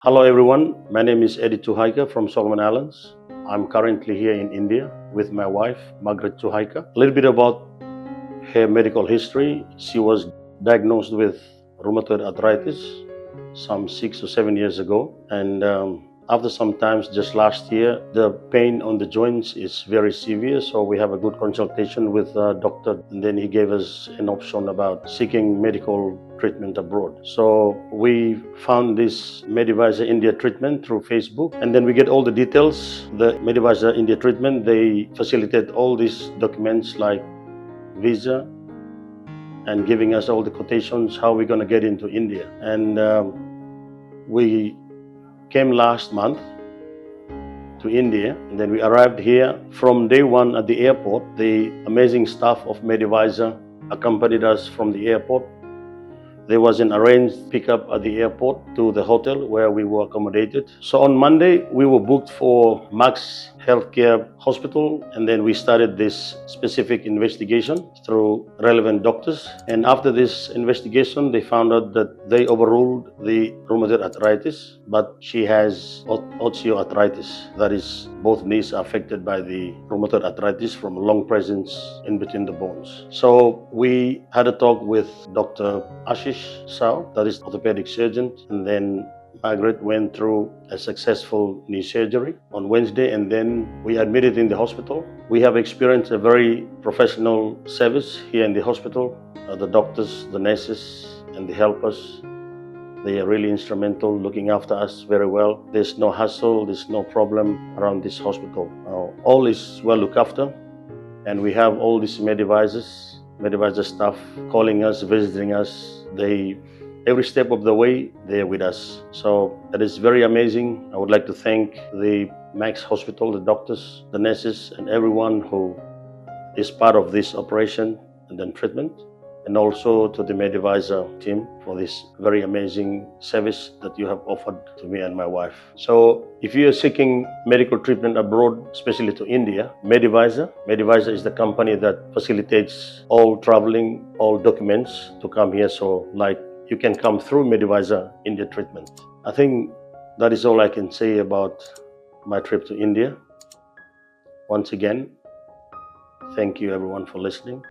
Hello everyone, my name is Eddie Tuhaika from Solomon Islands. I'm currently here in India with my wife, Margaret Tuhaika. A little bit about her medical history. She was diagnosed with rheumatoid arthritis some 6 or 7 years ago, and after some times, just last year, the pain on the joints is very severe, so we have a good consultation with a doctor, and then he gave us an option about seeking medical treatment abroad. So we found this Medivisor India treatment through Facebook, and then we get all the details. The Medivisor India treatment, they facilitate all these documents like visa and giving us all the quotations how we're going to get into India. And we came last month to India, and then we arrived here. From day one at the airport, the amazing staff of Medivisor accompanied us from the airport. There was an arranged pickup at the airport to the hotel where we were accommodated. So on Monday, we were booked for Max Healthcare Hospital, and then we started this specific investigation through relevant doctors. And after this investigation, they found out that they overruled the rheumatoid arthritis, but she has osteoarthritis. That is, both knees are affected by the rheumatoid arthritis from long presence in between the bones. So we had a talk with Dr. Ashish Sao, that is orthopedic surgeon, and then Margaret went through a successful knee surgery on Wednesday, and then we admitted in the hospital. We have experienced a very professional service here in the hospital. The doctors, the nurses, and the helpers, they are really instrumental, looking after us very well. There's no hassle, there's no problem around this hospital. All is well looked after, and we have all these Medivisor staff calling us, visiting us. Every step of the way, they're with us. So that is very amazing. I would like to thank the Max Hospital, the doctors, the nurses, and everyone who is part of this operation and then treatment, and also to the Medivisor team for this very amazing service that you have offered to me and my wife. So if you are seeking medical treatment abroad, especially to India, Medivisor is the company that facilitates all traveling, all documents to come here. So like you can come through Medivisor India treatment. I think that is all I can say about my trip to India. Once again, thank you everyone for listening.